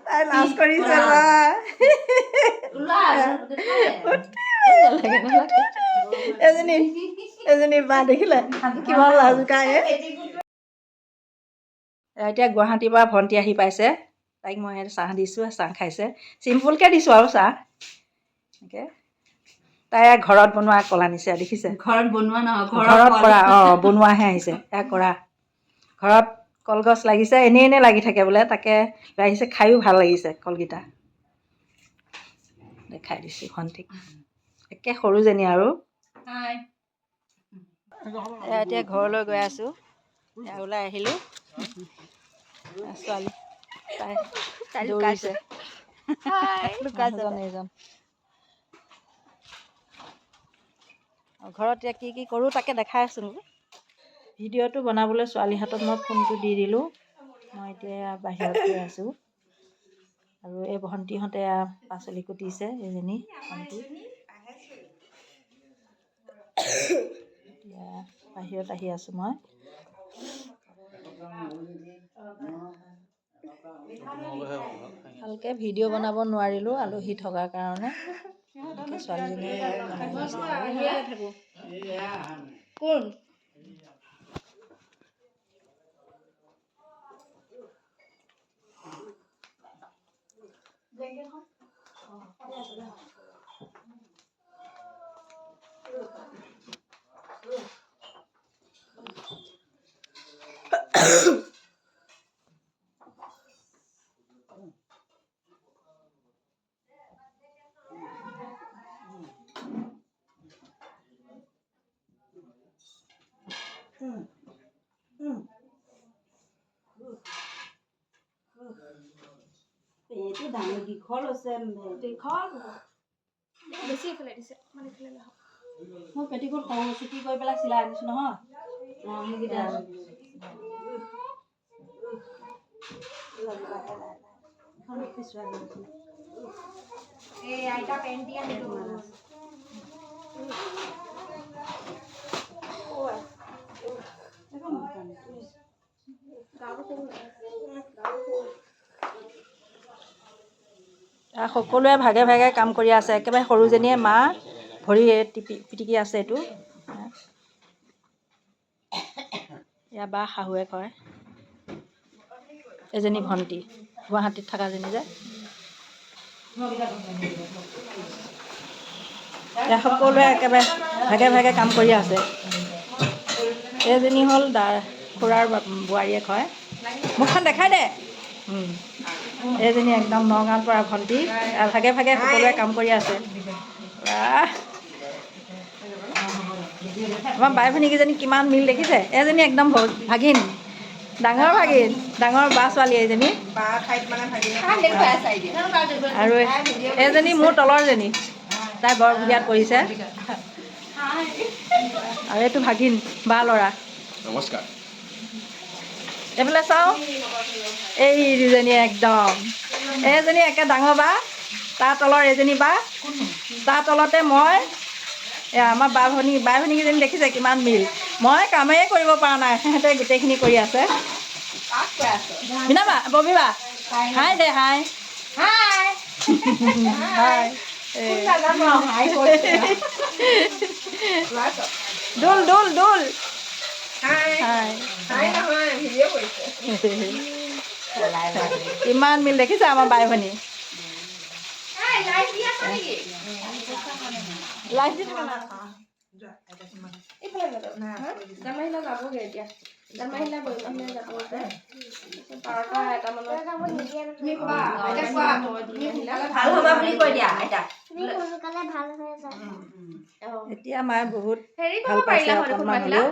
তাই লাজ কৰিছে এজনী বা দেখিলে কিমান লাজ কায়ে। এতিয়া গুৱাহাটীৰ পৰা ভণ্টি আহি পাইছে, তাইক মই চাহ দিছোঁ, চাহ খাইছে। চিম্পুলকৈ দিছোঁ আৰু চাহ এনেকৈ। তাই ঘৰত বনোৱা কল আনিছে, দেখিছে? ঘৰত বনোৱা নহয়, ঘৰত কৰা। বনোৱাহে আহিছে, এয়া কৰা। ঘৰত কলগছ লাগিছে, এনেই লাগি থাকে বোলে, তাকে লৈ আহিছে। খায়ো ভাল লাগিছে কলকেইটা। দেখাই দিছোঁ ভণ্টিক, একে সৰুজনী আৰু। এতিয়া ঘৰলৈ গৈ আছোঁ, ওলাই আহিলোঁ। ছোৱালী তাই দৌৰিছে। মানুহজন এইজন। ঘৰত এতিয়া কি কৰোঁ তাকে দেখাই আছোঁ। ভিডিঅ'টো বনাবলৈ ছোৱালীৰ হাতত মই ফোনটো দি দিলোঁ। মই এতিয়া বাহিৰত গৈ আছোঁ। আৰু এই ভণ্টিহঁতে পাচলি কুটিছে, এইজনী ভণ্টি। এতিয়া বাহিৰত আহি আছোঁ মই। ভালকৈ ভিডিঅ' বনাব নোৱাৰিলোঁ, আলহী থকাৰ কাৰণে। ছোৱালীজনীয়ে বনাই দিছে আৰু। কোন? এইটো ডাঙৰ দীঘল হৈছে, দীঘল বেছি এইফালে দিছে, মানে এইফালে নহওক। মই পেটিকোট সৰু চুটি কৰি পেলাই চিলাই আনিছোঁ নহয়। সেইকেইটা এই আইতা পেণ্টি আনিলোঁ। সকলোৱে ভাগে ভাগে কাম কৰি আছে। একেবাৰে সৰুজনীয়ে মা ভৰি পিটিকি আছে। এইটো ইয়াৰ বা শাহুৱেক হয়। এজনী ভণ্টি গুৱাহাটীত থকাজনী যে। সকলোৱে একেবাৰে ভাগে ভাগে কাম কৰি আছে। এইজনী হ'ল খুৰাৰ বোৱাৰীয়েক হয়। মুখখন দেখাই দে। এইজনী একদম নগাঁৱৰ পৰা ভণ্টি, ভাগে ভাগে সকলোৱে কাম কৰি আছে। আমাৰ বাই ভনীকেইজনী কিমান মিল দেখিছে? এজনী একদম ভাগিন, ডাঙৰ ভাগিন, ডাঙৰ বা ছোৱালী এইজনী। আৰু এইজনী মোৰ তলৰজনী, তাই বৰপুৰীয়াত পৰিছে। আৰু এইটো ভাগিন, বা ল'ৰা। নমস্কাৰ। এইফালে চাওঁ, এই দুজনী একদম। এইজনী একে ডাঙৰ বা, তাৰ তলৰ এজনী বা, তাৰ তলতে মই। আমাৰ বাই ভনীকেইজনী দেখিছে কিমান মিল। মই কামেই কৰিব পৰা নাই, সিহঁতে গোটেইখিনি কৰি আছে। মিনা বা, ববী বা, হাই দে, হাই। হাই। দোল দোল দোল। ইমান মিল দেখিছে আমাৰ বাই ভনী। লাইট দি থকা এতিয়া মায়ে বহুত ভাল পাইছে অকণমান হ'লেও।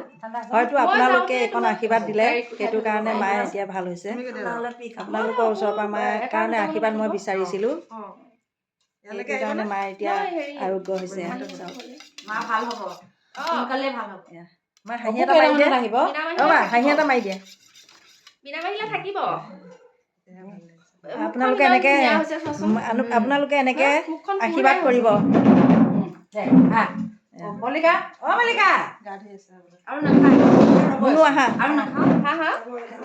হয়তো আপোনালোকে এইকণ আশীৰ্বাদ দিলে, সেইটো কাৰণে মায়ে এতিয়া ভাল হৈছে। আপোনালোকৰ ওচৰৰ পৰা মায়ে কাৰণে আশীৰ্বাদ মই বিচাৰিছিলোঁ। সেইটো কাৰণে মায়ে এতিয়া আৰোগ্য হৈছে। মা ভাল হ'ব, সোনকালে ভাল হ'ব। মা হাঁহি এটা মাৰি দিয়ে, হাঁহি এটা মাৰি দিয়ে। আপোনালোকে এনেকে আশীৰ্বাদ কৰিব। মল্লিকা, অ' মল্লিকা,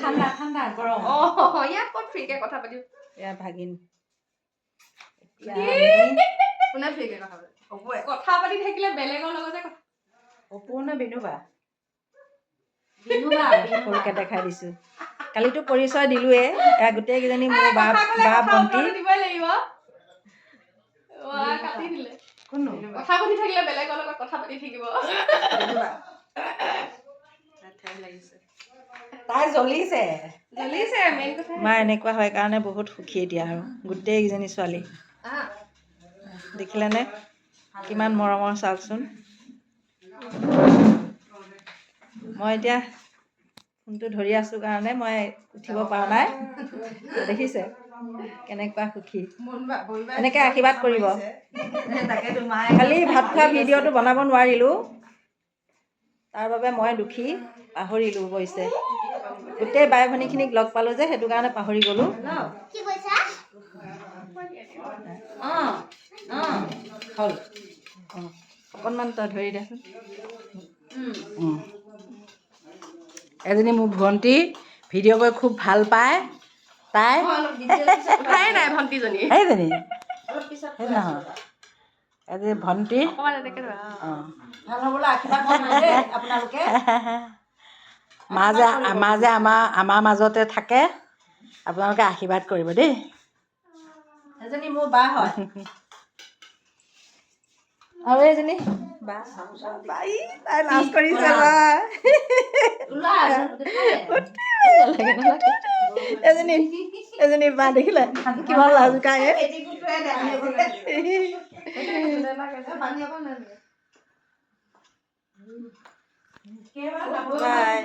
ঠাণ্ডা ঠাণ্ডা গৰম। ইয়াত ক'ত ফ্ৰীকে কথা পাতিম। এয়া ভাগিন কথা পাতি থাকিলে বেলেগৰ লগতে অপূৰ্ণ বিনুবা ফুলকে দেখাই দিছো কালিতো পৰিচয় দিলোৱে এয়া গোটেইকেইজনী মোৰ বা ভণ্টি দিবই লাগিব কাটি দিলে কথা পাতি থাকিলে বেলেগৰ লগত কথা পাতি থাকিব তাই জ্বলিছে মেইন কথা মা এনেকুৱা হয় কাৰণে বহুত সুখী এতিয়া আৰু গোটেইকেইজনী ছোৱালী দেখিলেনে কিমান মৰমৰ চাওকচোন মই এতিয়া ফোনটো ধৰি আছোঁ কাৰণে মই উঠিব পৰা নাই দেখিছে কেনেকুৱা সুখী এনেকৈ আশীৰ্বাদ কৰিব খালি ভাত খোৱা ভিডিঅ'টো বনাব নোৱাৰিলোঁ তাৰ বাবে মই দুখী পাহৰিলোঁ অৱশ্যে গোটেই বাই ভনীখিনিক লগ পালোঁ যে সেইটো কাৰণে পাহৰি গ'লোঁ হ'ল অকণমান তই ধৰি দেচোন এজনী মোৰ ভণ্টি ভিডিঅ' কৰি খুব ভাল পায় তাই নাই ভণ্টিজনী এইজনী সেই নহয় এজনী ভণ্টি অকণমান এনেকৈ ভাল হ'বলৈ আশীৰ্বাদ আপোনালোকে মা যে আমাৰ মাজতে থাকে আপোনালোকে আশীৰ্বাদ কৰিব দেই এজনী মোৰ বা হয় আৰু এইজনী বা তাই লাজ কৰিছে এজনী বা দেখিলে কিমান লাজ কায়ে বাই